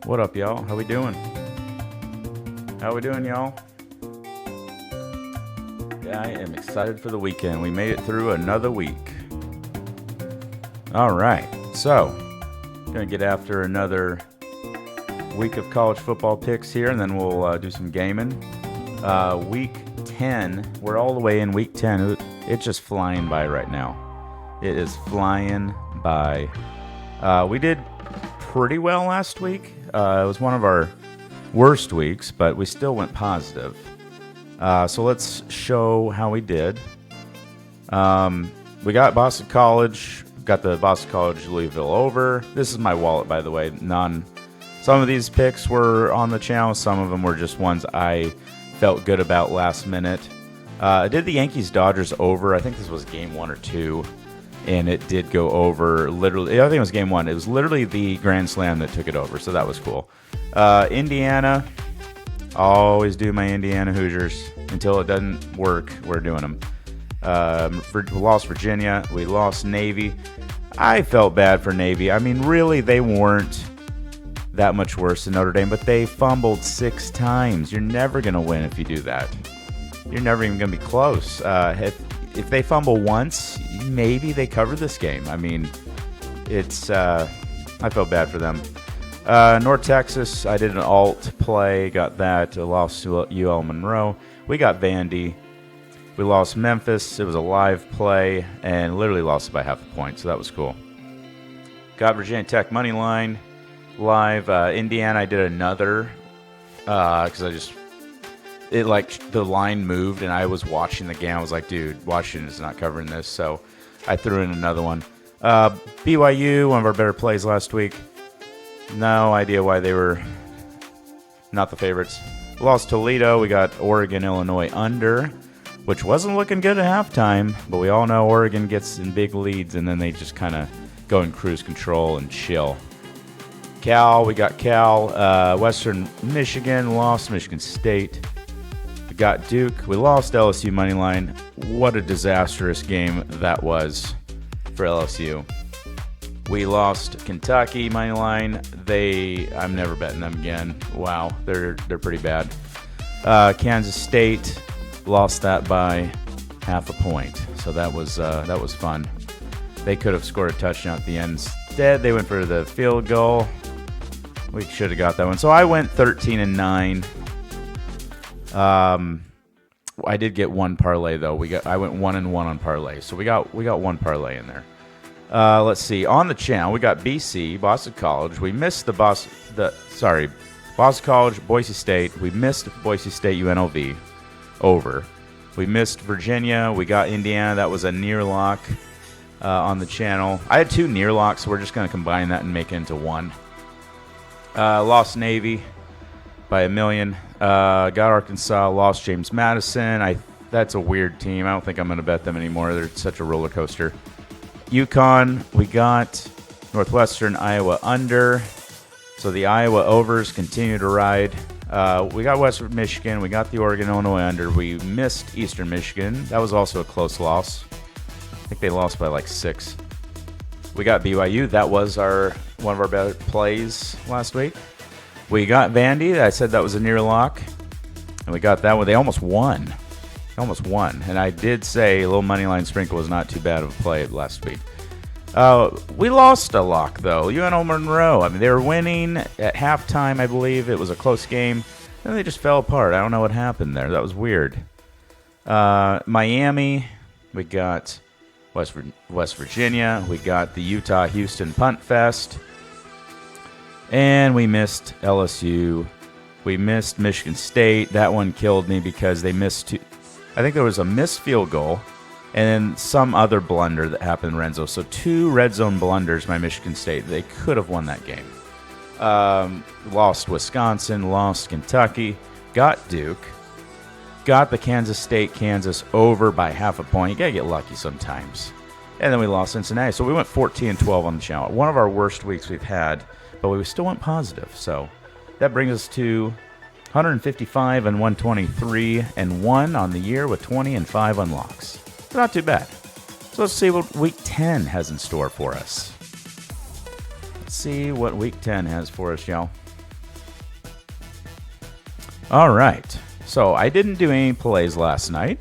What up, y'all? How we doing? How we doing, y'all? I am excited for the weekend. We made it through another week. All right, so gonna get after another week of college football picks here, and then we'll do some gaming. Week 10, we're all the way in week 10. It's just flying by right now. It is flying by. We did pretty well last week. It was one of our worst weeks, but we still went positive. So let's show how we did. We got Boston College. Got the Boston College Louisville over. This is my wallet, by the way. Some of these picks were on the channel. Some of them were just ones I felt good about last minute. I did the Yankees Dodgers over. I think this was game 1 or 2. And it did go over literally. I think it was game 1. It was literally the Grand Slam that took it over. So that was cool. Indiana. Always do my Indiana Hoosiers. Until it doesn't work, we're doing them. We lost Virginia. We lost Navy. I felt bad for Navy. I mean, really, they weren't that much worse than Notre Dame, but they fumbled 6 times. You're never going to win if you do that. You're never even going to be close. If they fumble once, maybe they cover this game. I mean, I felt bad for them. North Texas, I did an alt play, got that. I lost to UL Monroe. We got Vandy. We lost Memphis. It was a live play and literally lost it by half a point, so that was cool. Got Virginia Tech money line live. Indiana, I did another because the line moved and I was watching the game. I was like, dude, Washington is not covering this, so I threw in another one. BYU, one of our better plays last week. No idea why they were not the favorites. Lost Toledo. We got Oregon, Illinois under, which wasn't looking good at halftime, but we all know Oregon gets in big leads and then they just kind of go in cruise control and chill. We got Cal. Western Michigan lost Michigan State. We got Duke. We lost LSU money line. What a disastrous game that was for LSU. We lost Kentucky money line. I'm never betting them again. Wow, they're pretty bad. Kansas State lost that by half a point, so that was fun. They could have scored a touchdown at the end. Instead, they went for the field goal. We should have got that one. So I went 13-9. I did get one parlay though. I went 1-1 on parlay, so we got one parlay in there. Let's see. On the channel, we got BC, Boston College. We missed Boston College, Boise State. We missed Boise State UNLV over. We missed Virginia. We got Indiana. That was a near lock on the channel. I had 2 near locks, so we're just going to combine that and make it into one. Lost Navy by 1 million. Got Arkansas. Lost James Madison. That's a weird team. I don't think I'm going to bet them anymore. They're such a roller coaster. UConn, we got Northwestern, Iowa under. So the Iowa overs continue to ride. We got Western Michigan. We got the Oregon, Illinois under. We missed Eastern Michigan. That was also a close loss. I think they lost by like 6. We got BYU. That was one of our better plays last week. We got Vandy. I said that was a near lock. And we got that one. They almost won. And I did say a little money line sprinkle was not too bad of a play last week. We lost a lock, though. UNO Monroe. I mean, they were winning at halftime, I believe. It was a close game. Then they just fell apart. I don't know what happened there. That was weird. Miami. We got West Virginia. We got the Utah-Houston Punt Fest. And we missed LSU. We missed Michigan State. That one killed me because they missed I think there was a missed field goal and then some other blunder that happened in Renzo. So 2 red zone blunders by Michigan State. They could have won that game. Lost Wisconsin, lost Kentucky, got Duke, got the Kansas over by half a point. You got to get lucky sometimes. And then we lost Cincinnati. So we went 14-12 on the channel. One of our worst weeks we've had, but we still went positive. So that brings us to 155 and 123-1 on the year with 20 and 5 unlocks. Not too bad. So let's see what week 10 has in store for us. Let's see what Week 10 has for us, y'all. All right. So I didn't do any plays last night.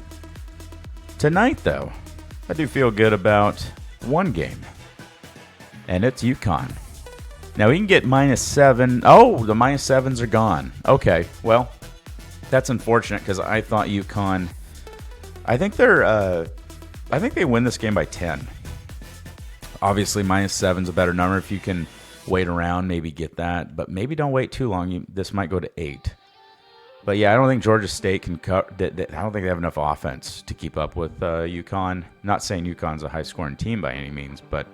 Tonight, though, I do feel good about one game, and it's UConn. Now, we can get -7. Oh, the -7s are gone. Okay, well, that's unfortunate because I thought UConn. I think they win this game by 10. Obviously, -7's a better number. If you can wait around, maybe get that, but maybe don't wait too long. This might go to 8. But yeah, I don't think Georgia State can I don't think they have enough offense to keep up with UConn. Not saying UConn's a high-scoring team by any means, but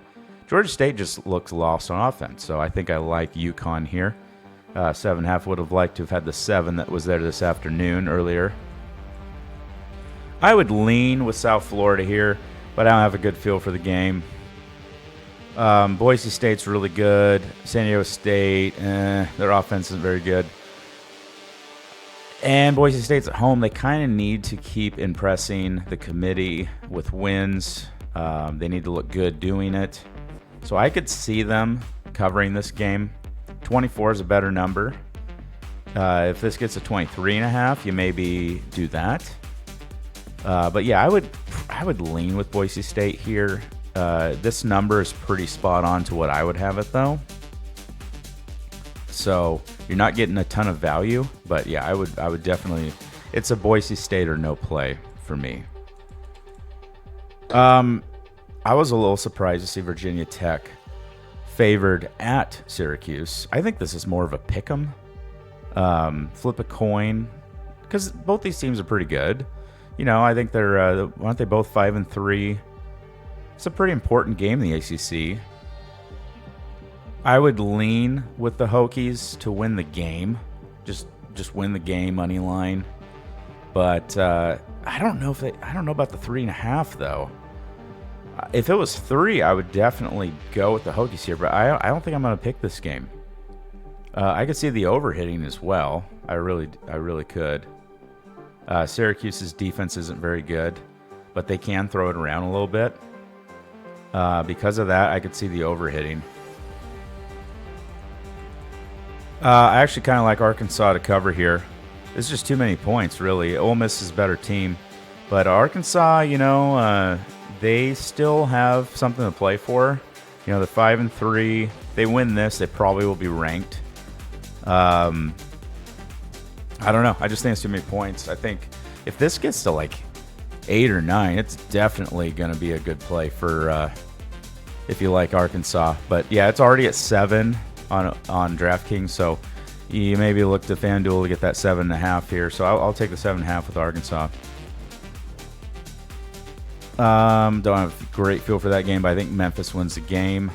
Georgia State just looks lost on offense. So I think I like UConn here. 7.5 would have liked to have had the 7 that was there this afternoon earlier. I would lean with South Florida here, but I don't have a good feel for the game. Boise State's really good. San Diego State, their offense isn't very good. And Boise State's at home. They kind of need to keep impressing the committee with wins. They need to look good doing it. So I could see them covering this game. 24 is a better number. If this gets to 23.5, you maybe do that. But yeah, I would lean with Boise State here. This number is pretty spot on to what I would have it, though. So you're not getting a ton of value, but yeah, I would definitely. It's a Boise State or no play for me. I was a little surprised to see Virginia Tech favored at Syracuse. I think this is more of a pick 'em, flip a coin, because both these teams are pretty good. You know, I think they're aren't they both 5-3? It's a pretty important game in the ACC. I would lean with the Hokies to win the game, just win the game, money line. But I don't know about the 3.5 though. If it was 3, I would definitely go with the Hokies here. But I don't think I'm going to pick this game. I could see the overhitting as well. I really could. Syracuse's defense isn't very good, but they can throw it around a little bit. Because of that, I could see the overhitting. I actually kind of like Arkansas to cover here. It's just too many points, really. Ole Miss is a better team. But Arkansas, they still have something to play for. They're 5-3. They win this, they probably will be ranked. I don't know. I just think it's too many points. I think if this gets to like 8 or 9, it's definitely going to be a good play for if you like Arkansas. But yeah, it's already at 7 on DraftKings, so you maybe look to FanDuel to get that 7.5 here. So I'll take the 7.5 with Arkansas. Don't have a great feel for that game, but I think Memphis wins the game.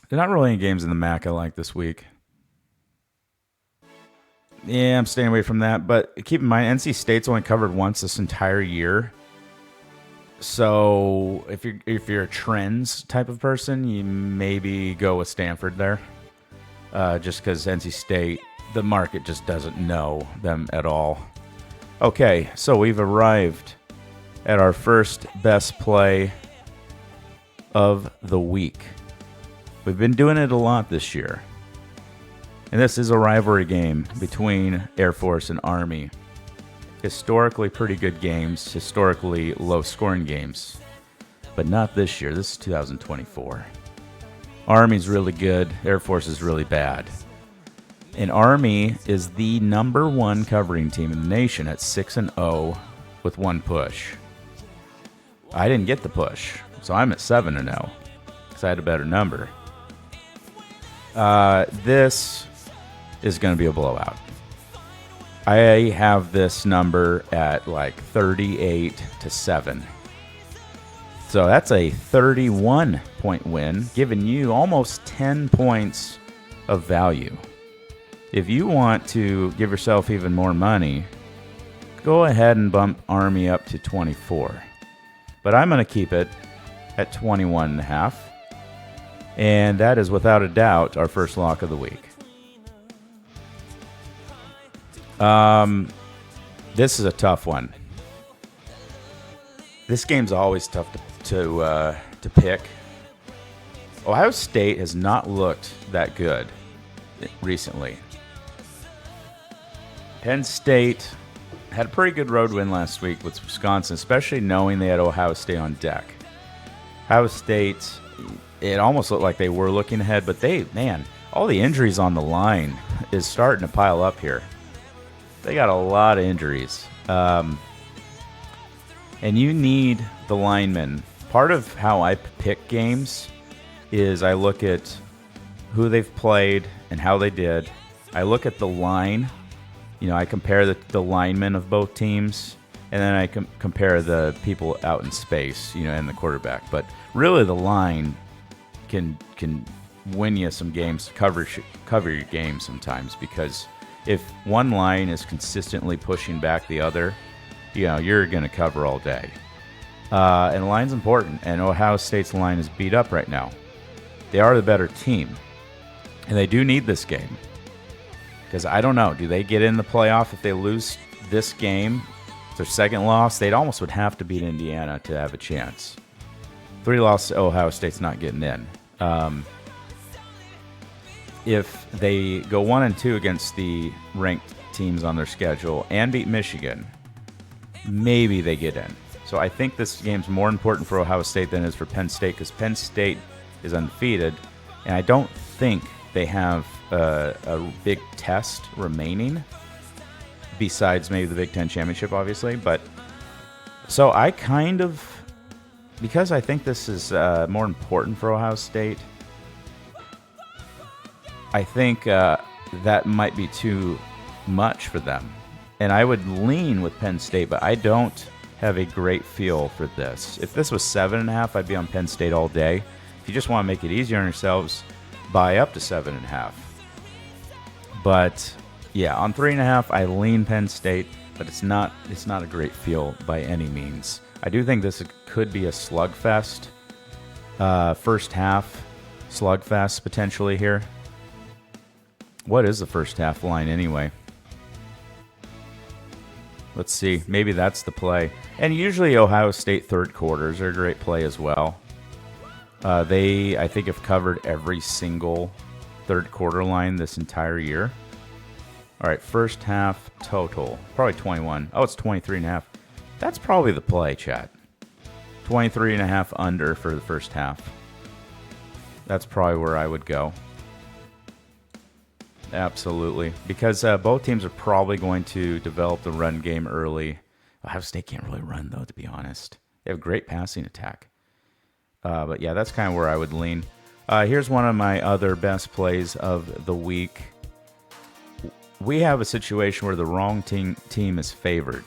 There's not really any games in the MAC I like this week. Yeah, I'm staying away from that. But keep in mind, NC State's only covered once this entire year. So if you're a trends type of person, you maybe go with Stanford there. Just because NC State, the market just doesn't know them at all. Okay, so we've arrived at our first best play of the week. We've been doing it a lot this year. And this is a rivalry game between Air Force and Army. Historically pretty good games, historically low-scoring games. But not this year. This is 2024. Army's really good. Air Force is really bad. And Army is the number 1 covering team in the nation at 6-0 with 1 push. I didn't get the push, so I'm at 7-0 because I had a better number. This is going to be a blowout. I have this number at like 38-7. So that's a 31-point win, giving you almost 10 points of value. If you want to give yourself even more money, go ahead and bump Army up to 24. But I'm going to keep it at 21.5. And that is without a doubt our first lock of the week. This is a tough one. This game's always tough to pick. Ohio State has not looked that good recently. Penn State had a pretty good road win last week with Wisconsin, especially knowing they had Ohio State on deck. Ohio State, it almost looked like they were looking ahead, but all the injuries on the line is starting to pile up here. They got a lot of injuries. And you need the linemen. Part of how I pick games is I look at who they've played and how they did. I look at the line. I compare the linemen of both teams, and then I compare the people out in space, and the quarterback. But really, the line can win you some games, cover your game sometimes, because if one line is consistently pushing back the other, you're going to cover all day. And line's important, and Ohio State's line is beat up right now. They are the better team, and they do need this game. Because I don't know, do they get in the playoff if they lose this game? It's their second loss. They almost would have to beat Indiana to have a chance. 3 losses to Ohio State's not getting in. If they go 1-2 against the ranked teams on their schedule and beat Michigan, maybe they get in. So I think this game's more important for Ohio State than it is for Penn State, because Penn State is undefeated, and I don't think they have a big test remaining besides maybe the Big Ten Championship, obviously. But so I because I think this is more important for Ohio State, I think that might be too much for them. And I would lean with Penn State, but I don't have a great feel for this. If this was 7.5, I'd be on Penn State all day. If you just want to make it easier on yourselves, buy up to 7.5. But yeah, on 3.5, I lean Penn State, but it's not a great feel by any means. I do think this could be a slugfest, first half slugfest potentially here. What is the first half line anyway? Let's see. Maybe that's the play. And usually Ohio State third quarters are a great play as well. They, I think, have covered every single third quarter line this entire year. All right, first half total. Probably 21. Oh, it's 23.5. That's probably the play, chat. 23.5 under for the first half. That's probably where I would go. Absolutely. Because both teams are probably going to develop the run game early. Ohio State can't really run, though, to be honest. They have a great passing attack. But yeah, that's kind of where I would lean. Here's one of my other best plays of the week. We have a situation where the wrong team is favored.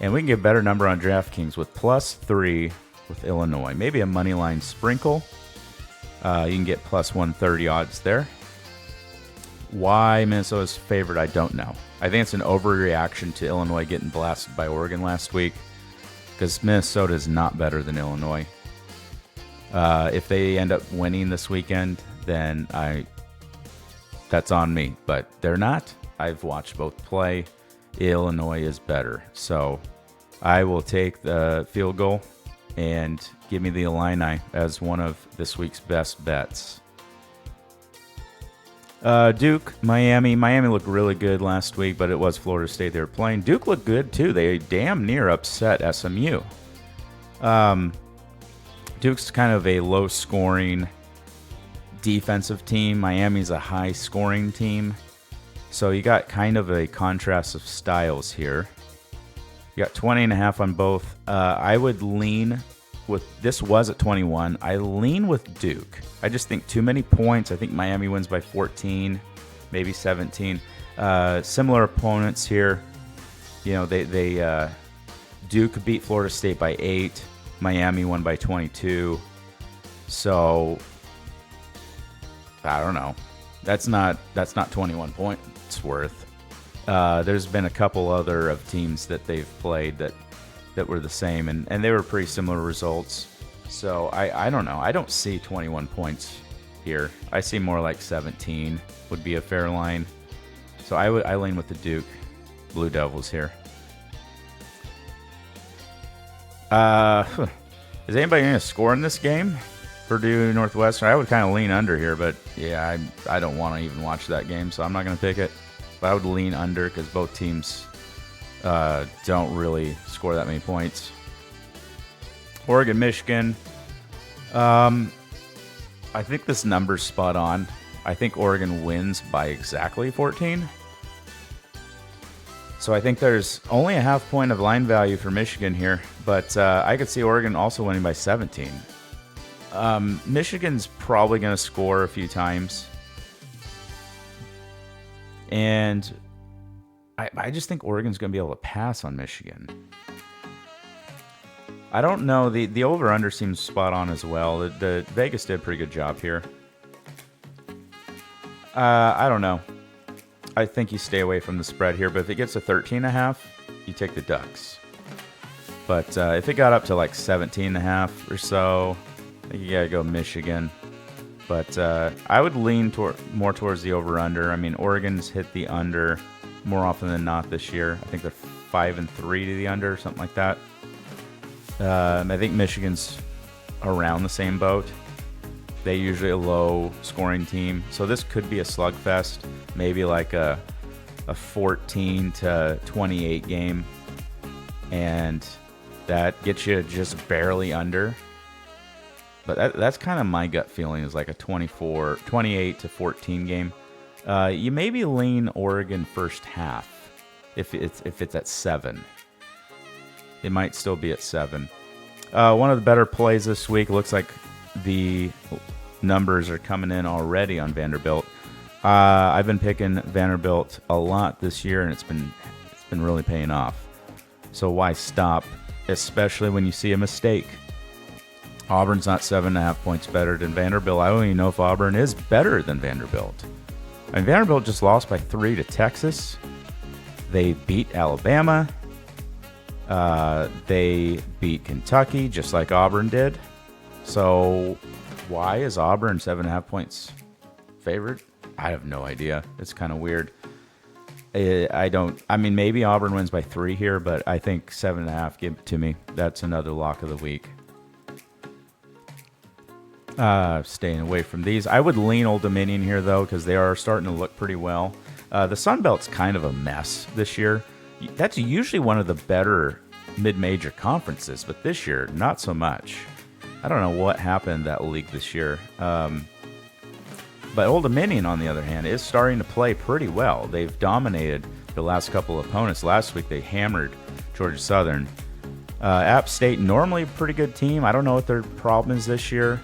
And we can get a better number on DraftKings with +3 with Illinois. Maybe a money line sprinkle. You can get +130 odds there. Why Minnesota's favored, I don't know. I think it's an overreaction to Illinois getting blasted by Oregon last week, because Minnesota is not better than Illinois. If they end up winning this weekend, then that's on me. But they're not. I've watched both play. Illinois is better. So I will take the field goal and give me the Illini as one of this week's best bets. Duke, Miami. Miami looked really good last week, but it was Florida State they were playing. Duke looked good, too. They damn near upset SMU. Duke's kind of a low-scoring defensive team. Miami's a high-scoring team. So you got kind of a contrast of styles here. You got 20.5 on both. I would lean with, this was at 21. I lean with Duke. I just think too many points. I think Miami wins by 14, maybe 17. Similar opponents here. You know, Duke beat Florida State by 8. Miami won by 22. So I don't know. That's not 21 points worth. There's been a couple other of teams that they've played that were the same, and they were pretty similar results. So I don't know. I don't see 21 points here. I see more like 17 would be a fair line. So I lean with the Duke Blue Devils here. Is anybody going to score in this game? Purdue Northwestern. I would kind of lean under here, but yeah, I don't want to even watch that game, so I'm not going to pick it. But I would lean under because both teams don't really score that many points. Oregon, Michigan. I think this number's spot on. I think Oregon wins by exactly 14. So I think there's only a half point of line value for Michigan here, but I could see Oregon also winning by 17. Michigan's probably going to score a few times. And I just think Oregon's going to be able to pass on Michigan. I don't know. The over-under seems spot on as well. The Vegas did a pretty good job here. I don't know. I think you stay away from the spread here, but if it gets to 13.5, you take the Ducks. But if it got up to like 17.5 or so, I think you got to go Michigan. But I would lean more towards the over-under. I mean, Oregon's hit the under more often than not this year. I think they're 5-3 to the under, or something like that. I think Michigan's around the same boat. They usually a low-scoring team, so this could be a slugfest, maybe like a 14-28 game, and that gets you just barely under. But that's kind of my gut feeling, is like a 28-14 game. You maybe lean Oregon first half if it's at 7. It might still be at 7. One of the better plays this week, looks like the numbers are coming in already on Vanderbilt. I've been picking Vanderbilt a lot this year, and it's been really paying off. So why stop, especially when you see a mistake? Auburn's not 7.5 points better than Vanderbilt. I don't even know if Auburn is better than Vanderbilt. I mean, Vanderbilt just lost by 3 to Texas. They beat Alabama. They beat Kentucky, just like Auburn did. So why is Auburn 7.5 points favored? I have no idea. It's kind of weird. I mean, maybe Auburn wins by 3 here, but I think 7.5, give it to me. That's another lock of the week. Staying away from these. I would lean Old Dominion here, though, because they are starting to look pretty well. The Sun Belt's kind of a mess this year. That's usually one of the better mid-major conferences, but this year, not so much. I don't know what happened in that league this year. But Old Dominion, on the other hand, is starting to play pretty well. They've dominated the last couple of opponents. Last week, they hammered Georgia Southern. App State, normally a pretty good team. I don't know what their problem is this year.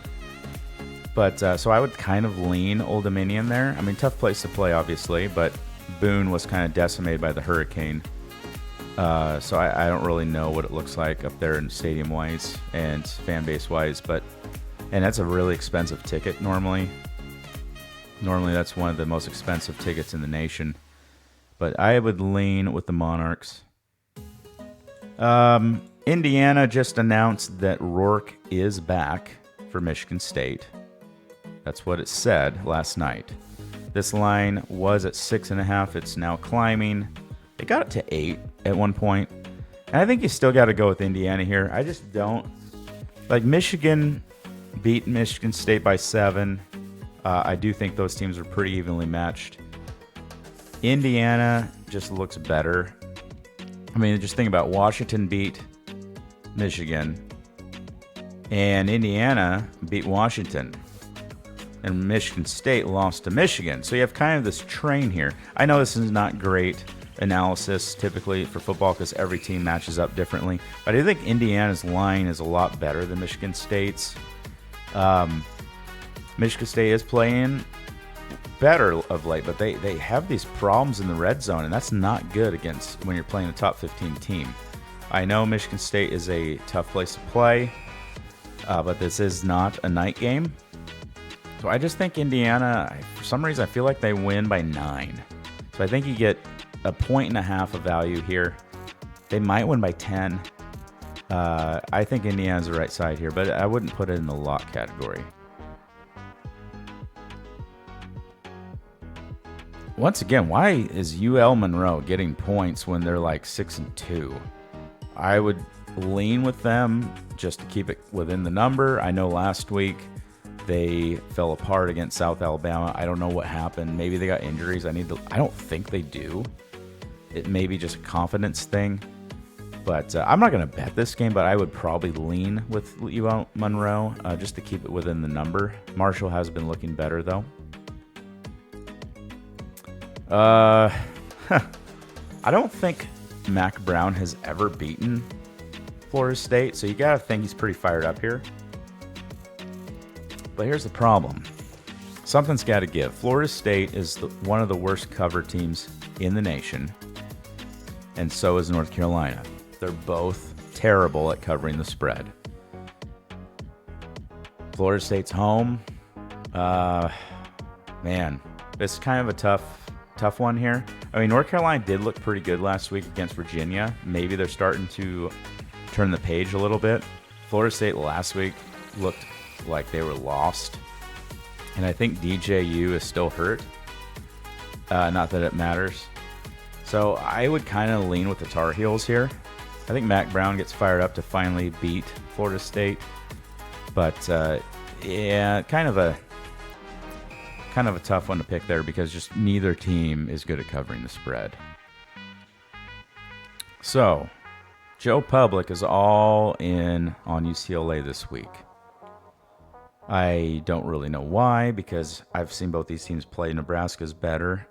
But so I would kind of lean Old Dominion there. I mean, tough place to play, obviously, but Boone was kind of decimated by the hurricane. So I don't really know what it looks like up there in stadium-wise and fan-base-wise. And that's a really expensive ticket normally. Normally, that's one of the most expensive tickets in the nation. But I would lean with the Monarchs. Indiana just announced that Rourke is back for Michigan State. That's what it said last night. This line was at 6.5. It's now climbing. It got it to 8 at one point. And I think you still got to go with Indiana here. I just don't. Like, Michigan beat Michigan State by 7. I do think those teams are pretty evenly matched. Indiana just looks better. I mean, just think about Washington beat Michigan. And Indiana beat Washington. And Michigan State lost to Michigan. So you have kind of this train here. I know this is not great analysis typically for football because every team matches up differently. But I think Indiana's line is a lot better than Michigan State's. Michigan State is playing better of late, but they have these problems in the red zone, and that's not good against when you're playing a top 15 team. I know Michigan State is a tough place to play, but this is not a night game. So I just think Indiana, for some reason, I feel like they win by 9. So I think you get 1.5 points of value here. They might win by 10. I think Indiana's the right side here, but I wouldn't put it in the lock category. Once again, why is UL Monroe getting points when they're like 6-2? I would lean with them just to keep it within the number. I know last week they fell apart against South Alabama. I don't know what happened. Maybe they got injuries. I don't think they do. It may be just a confidence thing. But I'm not going to bet this game, but I would probably lean with UL Monroe just to keep it within the number. Marshall has been looking better, though. I don't think Mac Brown has ever beaten Florida State, so you got to think he's pretty fired up here. But here's the problem. Something's got to give. Florida State is one of the worst cover teams in the nation, and so is North Carolina. They're both terrible at covering the spread. Florida State's home. Man, this is kind of a tough one here. I mean, North Carolina did look pretty good last week against Virginia. Maybe they're starting to turn the page a little bit. Florida State last week looked like they were lost. And I think DJU is still hurt. Not that it matters. So I would kind of lean with the Tar Heels here. I think Mac Brown gets fired up to finally beat Florida State. But yeah, kind of a tough one to pick there because just neither team is good at covering the spread. So Joe Public is all in on UCLA this week. I don't really know why, because I've seen both these teams play. Nebraska's better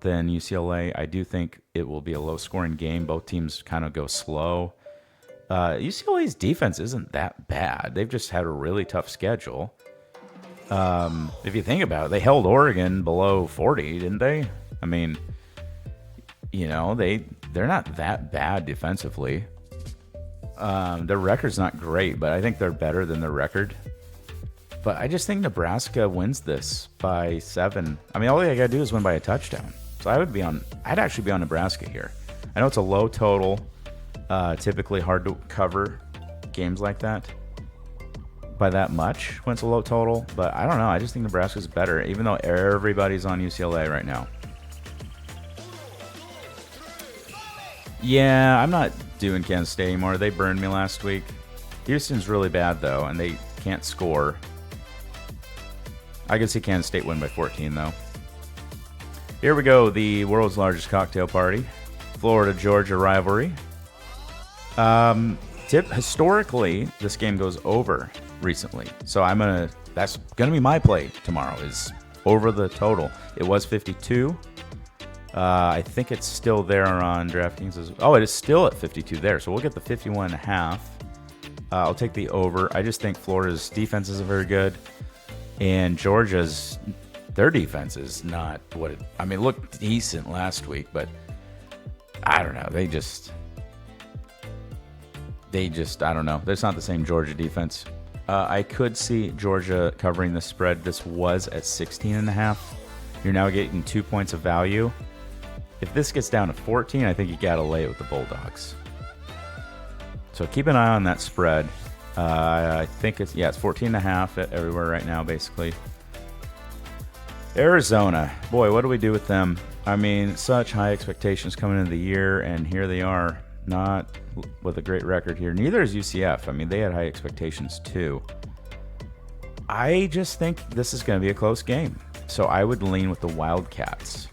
than UCLA. I do think it will be a low-scoring game. Both teams kind of go slow. UCLA's defense isn't that bad. They've just had a really tough schedule. If you think about it, they held Oregon below 40, didn't they? I mean, you know, they're not that bad defensively. Their record's not great, but I think they're better than their record. But I just think Nebraska wins this by 7. I mean, all they got to do is win by a touchdown. So I'd actually be on Nebraska here. I know it's a low total, typically hard to cover games like that by that much when it's a low total. But I don't know. I just think Nebraska's better, even though everybody's on UCLA right now. Yeah, I'm not doing Kansas State anymore. They burned me last week. Houston's really bad, though, and they can't score. I can see Kansas State win by 14, though. Here we go, the world's largest cocktail party. Florida-Georgia rivalry. Historically, this game goes over recently. So that's gonna be my play tomorrow, is over the total. It was 52. I think it's still there on DraftKings. Oh, it is still at 52 there. So we'll get the 51.5. I'll take the over. I just think Florida's defense isn't very good. And Georgia's, their defense is not what it looked decent last week, but I don't know. They just, I don't know. That's not the same Georgia defense. I could see Georgia covering the spread. This was at 16.5. You're now getting 2 points of value. If this gets down to 14, I think you got to lay it with the Bulldogs. So keep an eye on that spread. I think it's 14.5 everywhere right now, basically. Arizona, boy, what do we do with them? I mean, such high expectations coming into the year, and here they are, not with a great record here. Neither is UCF. I mean, they had high expectations too. I just think this is going to be a close game, so I would lean with the Wildcats.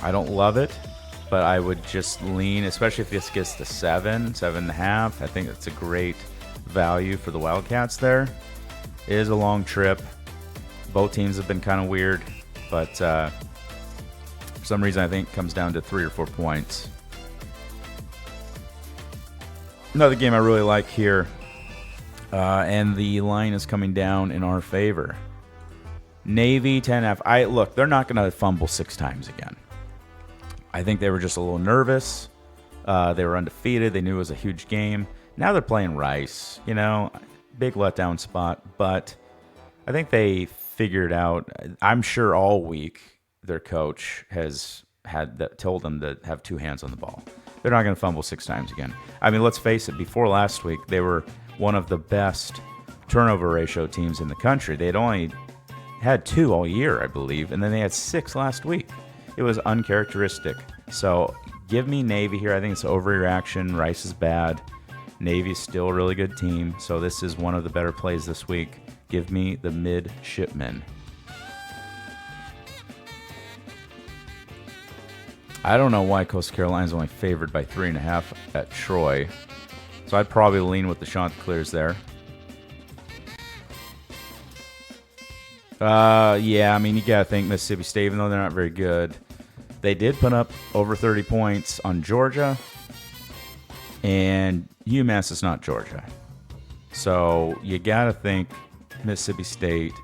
I don't love it, but I would just lean, especially if this gets to 7.5. I think it's a great value for the Wildcats there. It is a long trip. Both teams have been kind of weird, but for some reason I think it comes down to 3 or 4 points. Another game I really like here, and the line is coming down in our favor. Navy 10.5. Look, they're not going to fumble 6 times again. I think they were just a little nervous. They were undefeated. They knew it was a huge game. Now they're playing Rice, big letdown spot. But I think they figured out. I'm sure all week their coach has told them to have 2 hands on the ball. They're not going to fumble 6 times again. I mean, let's face it. Before last week, they were one of the best turnover ratio teams in the country. They had only had 2 all year, I believe, and then they had 6 last week. It was uncharacteristic. So give me Navy here. I think it's overreaction. Rice is bad. Navy's still a really good team, so this is one of the better plays this week. Give me the midshipmen. I don't know why Coastal Carolina's only favored by 3.5 at Troy. So I'd probably lean with the Chanticleers there. Yeah, I mean, you got to think Mississippi State, even though they're not very good, they did put up over 30 points on Georgia. And UMass is not Georgia. So you got to think Mississippi State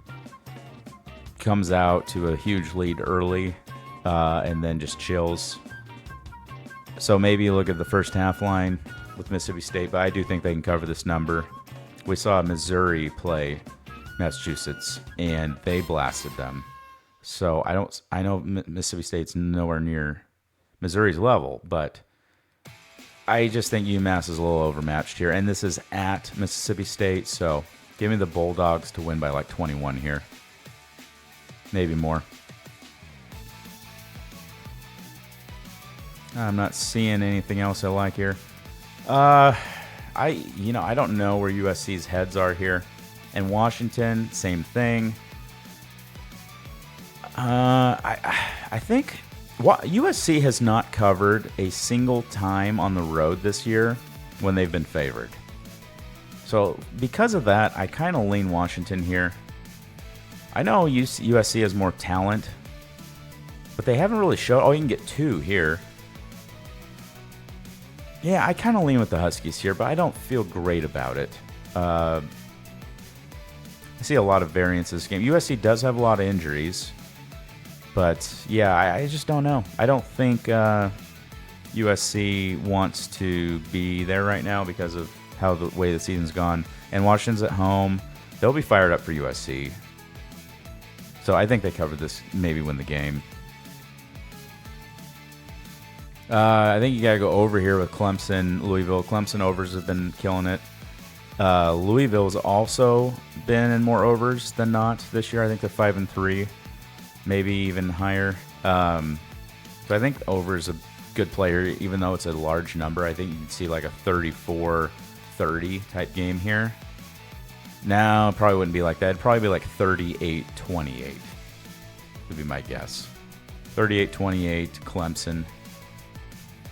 comes out to a huge lead early and then just chills. So maybe you look at the first half line with Mississippi State, but I do think they can cover this number. We saw Missouri play Massachusetts, and they blasted them. So I know Mississippi State's nowhere near Missouri's level, but I just think UMass is a little overmatched here. And this is at Mississippi State, so give me the Bulldogs to win by like 21 here. Maybe more. I'm not seeing anything else I like here. I don't know where USC's heads are here. And Washington, same thing. I think USC has not covered a single time on the road this year when they've been favored. So because of that, I kind of lean Washington here. I know USC has more talent, but they haven't really showed. Oh, you can get 2 here. Yeah, I kind of lean with the Huskies here, but I don't feel great about it. I see a lot of variance this game. USC does have a lot of injuries, but yeah, I just don't know. I don't think USC wants to be there right now because of how the way the season's gone. And Washington's at home. They'll be fired up for USC. So I think they covered this, maybe win the game. I think you got to go over here with Clemson, Louisville. Clemson overs have been killing it. Louisville's also been in more overs than not this year. I think they're 5-3, maybe even higher. So I think over is a good player, even though it's a large number. I think you can see like a 34-30 type game here. No, it probably wouldn't be like that. It'd probably be like 38-28 would be my guess. 38-28, Clemson.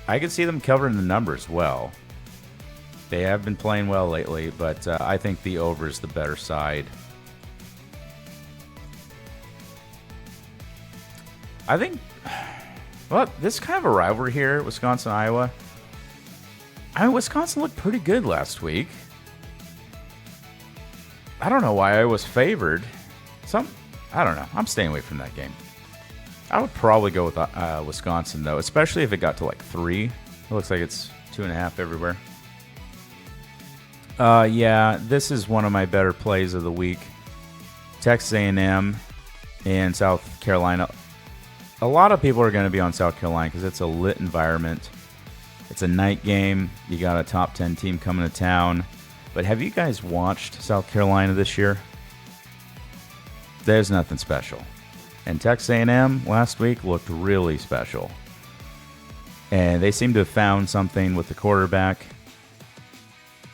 I could see them covering the number as well. They have been playing well lately, but I think the over is the better side. I think, well, this is kind of a rivalry here, Wisconsin-Iowa. I mean, Wisconsin looked pretty good last week. I don't know why I was favored. I don't know. I'm staying away from that game. I would probably go with Wisconsin, though, especially if it got to like 3. It looks like it's 2.5 everywhere. Yeah, this is one of my better plays of the week. Texas A&M and South Carolina. A lot of people are going to be on South Carolina because it's a lit environment. It's a night game. You got a top 10 team coming to town. But have you guys watched South Carolina this year? There's nothing special. And Texas A&M last week looked really special. And they seem to have found something with the quarterback.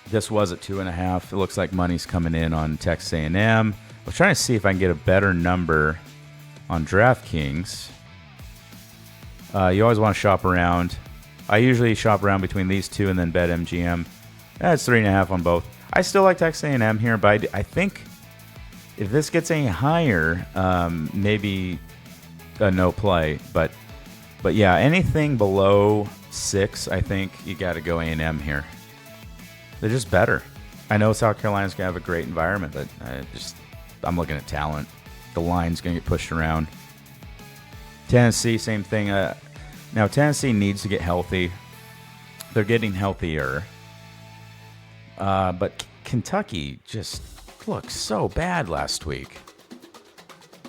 This was at 2.5. It looks like money's coming in on Texas A&M. I was trying to see if I can get a better number on DraftKings. You always want to shop around. I usually shop around between these two and then bet MGM. That's 3.5 on both. I still like Texas A&M here, but I think if this gets any higher, maybe a no play. But yeah, anything below 6, I think you got to go A&M here. They're just better. I know South Carolina's going to have a great environment, but I'm looking at talent. The line's going to get pushed around. Tennessee, same thing. Now, Tennessee needs to get healthy. They're getting healthier. But Kentucky just looked so bad last week.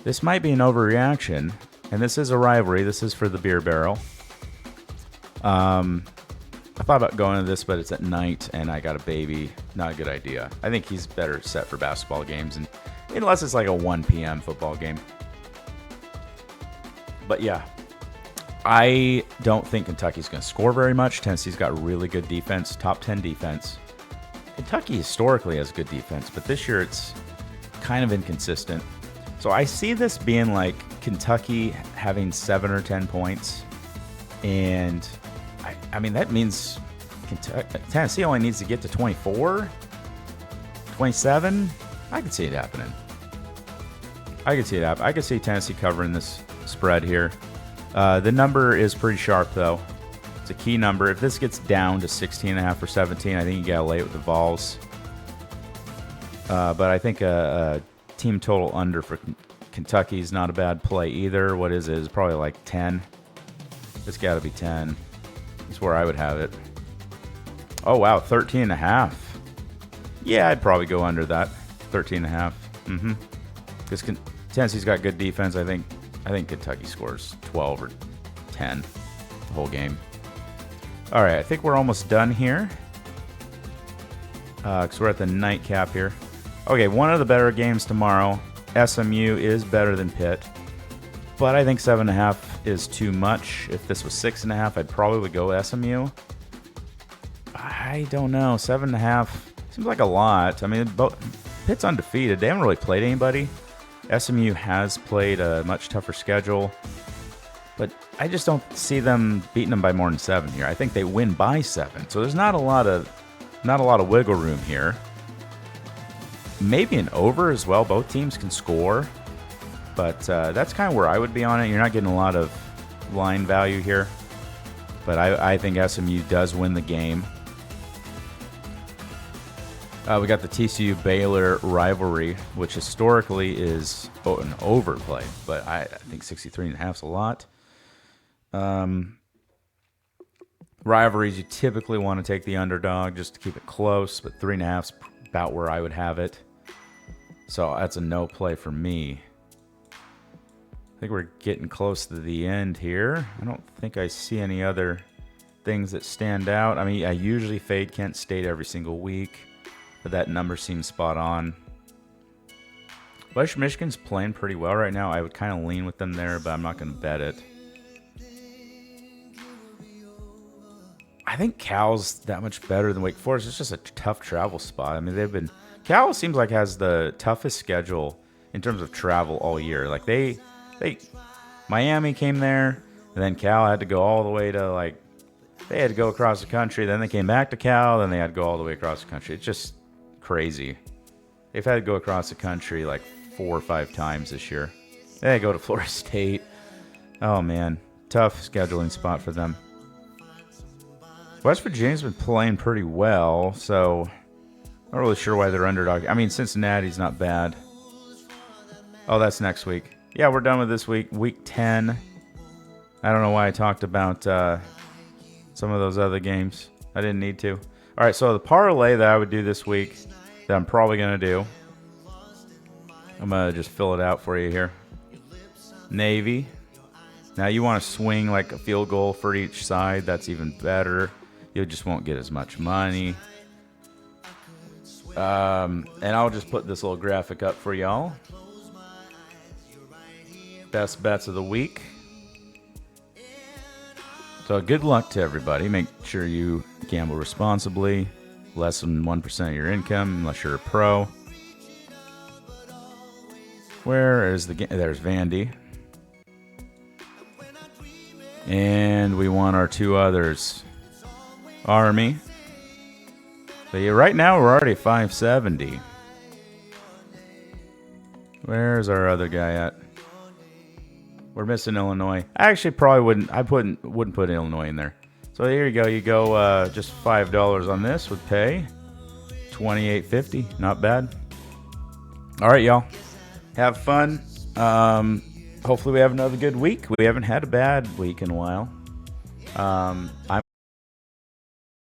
This might be an overreaction, and this is a rivalry. This is for the beer barrel. I thought about going to this, but it's at night, and I got a baby. Not a good idea. I think he's better set for basketball games, and unless it's like a 1 p.m. football game. But yeah, I don't think Kentucky's going to score very much. Tennessee's got really good defense, top 10 defense. Kentucky historically has good defense, but this year it's kind of inconsistent. So I see this being like Kentucky having 7 or 10 points. And, I mean, that means Tennessee only needs to get to 24, 27. I could see it happening. I could see Tennessee covering this spread here. The number is pretty sharp, though. It's a key number. If this gets down to 16.5 or 17, I think you got to lay it with the Vols. But I think a team total under for Kentucky is not a bad play either. What is it? It's probably like 10. It's got to be 10. That's where I would have it. Oh, wow, 13.5. Yeah, I'd probably go under that. 13.5. Because Tennessee's got good defense. I think Kentucky scores 12 or 10 the whole game. All right, I think we're almost done here. Because we're at the nightcap here. Okay, one of the better games tomorrow. SMU is better than Pitt. But I think 7.5 is too much. If this was 6.5, I'd probably go SMU. I don't know. 7.5 seems like a lot. I mean, Pitt's undefeated. They haven't really played anybody. SMU has played a much tougher schedule. But I just don't see them beating them by more than 7 here. I think they win by 7. So there's not a lot of wiggle room here. Maybe an over as well. Both teams can score. But that's kind of where I would be on it. You're not getting a lot of line value here. But I think SMU does win the game. We got the TCU-Baylor rivalry, which historically is an overplay. But I think 63.5 is a lot. Rivalries, you typically want to take the underdog just to keep it close. But 3.5 is about where I would have it. So that's a no play for me. I think we're getting close to the end here. I don't think I see any other things that stand out. I mean, I usually fade Kent State every single week, but that number seems spot on. Western Michigan's playing pretty well right now. I would kind of lean with them there, but I'm not going to bet it. I think Cal's that much better than Wake Forest. It's just a tough travel spot. I mean, Cal seems like has the toughest schedule in terms of travel all year. Like Miami came there, and then Cal had to go all the way to they had to go across the country. Then they came back to Cal, then they had to go all the way across the country. It's just crazy. They've had to go across the country like 4 or 5 times this year. They had to go to Florida State. Oh man, tough scheduling spot for them. West Virginia's been playing pretty well, so not really sure why they're underdog. I mean, Cincinnati's not bad. Oh, that's next week. Yeah, we're done with this week. Week 10. I don't know why I talked about some of those other games. I didn't need to. All right, so the parlay that I would do this week that I'm probably going to do. I'm going to just fill it out for you here. Navy. Now, you want to swing like a field goal for each side. That's even better. You just won't get as much money. And I'll just put this little graphic up for y'all. Best bets of the week. So good luck to everybody. Make sure you gamble responsibly. Less than 1% of your income unless you're a pro. Where is the game? There's Vandy. And we want our 2 others. Army. So yeah, right now we're already 570. Where's our other guy at? We're missing Illinois. I actually probably wouldn't. I wouldn't put Illinois in there. So here you go. You go just $5 on this would pay $28.50. Not bad. All right, y'all. Have fun. Hopefully we have another good week. We haven't had a bad week in a while. I'm